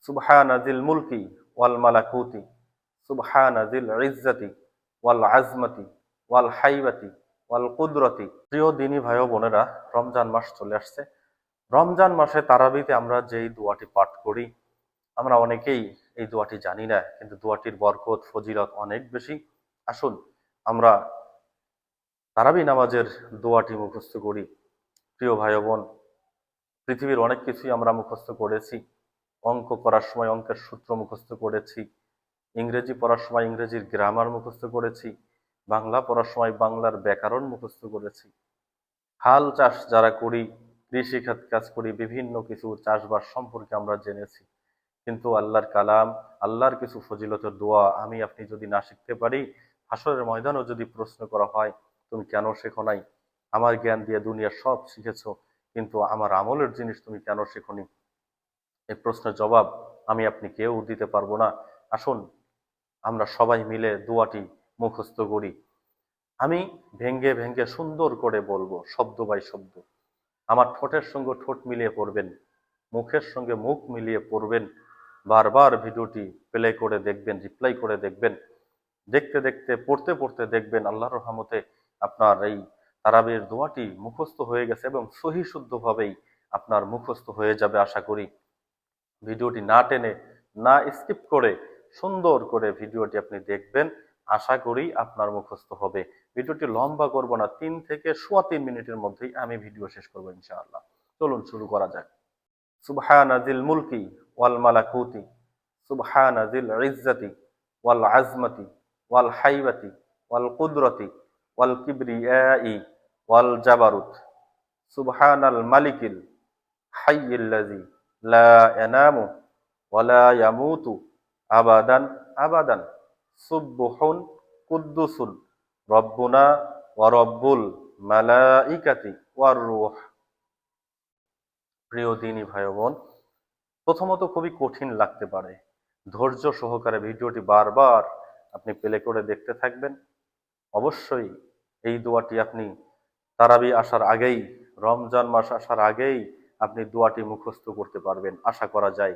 সুবহানা যিল মুলকি ওয়াল মালাকুতি, সুবহানা যিল ইজ্জাতি ওয়াল আজমাতি ওয়াল হাইবাতি ওয়াল কুদরতি। প্রিয় দিনী ভাই ও বোনেরা, রমজান মাস চলে আসছে। রমজান মাসে তারাবিতে আমরা যেই দোয়াটি পাঠ করি, আমরা অনেকেই এই দোয়াটি জানি না, কিন্তু দোয়াটির বরকত ফজিলত অনেক বেশি। আসুন আমরা তারাবি নামাজের দোয়াটি মুখস্থ করি। প্রিয় ভাই ও বোন, পৃথিবীর অনেক কিছুই আমরা মুখস্থ করেছি। অঙ্ক করার সময় অঙ্কের সূত্র মুখস্থ করেছি, ইংরেজি পড়ার সময় ইংরেজির গ্রামার মুখস্থ করেছি, বাংলা পড়ার সময় বাংলার ব্যাকরণ মুখস্থ করেছি। হাল চাষ যারা করি, কৃষি খাত কাজ করি, বিভিন্ন কিছু চাষবাস সম্পর্কে আমরা জেনেছি। কিন্তু আল্লাহর কালাম, আল্লাহর কিছু ফজিলতের দোয়া আমি আপনি যদি না শিখতে পারি, হাসরের ময়দানেও যদি প্রশ্ন করা হয় তুমি কেন শেখো নাই, আমার জ্ঞান দিয়ে দুনিয়ার সব শিখেছো কিন্তু আমার আমলের জিনিস তুমি কেন শেখোনি, এই প্রশ্নের জবাব আমি আপনি কেউ দিতে পারবো না। আসুন আমরা সবাই মিলে দোয়াটি মুখস্থ করি। আমি ভেঙ্গে ভেঙ্গে সুন্দর করে বলবো, শব্দ বাই শব্দ। আমার ঠোঁটের সঙ্গে ঠোঁট মিলিয়ে পড়বেন, মুখের সঙ্গে মুখ মিলিয়ে পড়বেন। বারবার ভিডিওটি প্লে করে দেখবেন, রিপ্লাই করে দেখবেন। দেখতে দেখতে পড়তে পড়তে দেখবেন আল্লাহর রহমতে আপনার এই তারাবির দোয়াটি মুখস্থ হয়ে গেছে এবং সহি শুদ্ধভাবেই আপনার মুখস্থ হয়ে যাবে আশা করি। ভিডিওটি না টেনে, না স্কিপ করে সুন্দর করে ভিডিওটি আপনি দেখবেন। আশা করি আপনার মুখস্থ হবে। ভিডিওটি লম্বা করব না, 3 থেকে 3.25 মিনিটের মধ্যেই আমি ভিডিও শেষ করবো ইনশাআল্লাহ। চলুন শুরু করা যাক। সুবহানা যিল মুলকি ওয়াল মালাকুতি, সুবহানা যিল ইজ্জাতি ওয়াল আজমাতি ওয়াল হাইবাতি ওয়াল কুদরতি ওয়াল কিবরিয়াই ওয়াল জাবারুত, সুবহানাল মালিকিল হাইয়িল্লাযী লা ইয়ানামু ওয়া লা ইয়ামুতু আবাদান আবাদান, সুবহুন কুদ্দুসুন রব্বুনা ওয়া রব্বুল মালাইকাতি ওয়ার রূহ। প্রিয় দিনী ভাই বোন, প্রথমত খুবই কঠিন লাগতে পারে। ধৈর্য সহকারে ভিডিওটি বারবার আপনি প্লে করে দেখতে থাকবেন। অবশ্যই এই দোয়াটি আপনি তারাবি আসার আগেই, রমজান মাস আসার আগেই আপনি দোয়াটি মুখস্থ করতে পারবেন আশা করা যায়।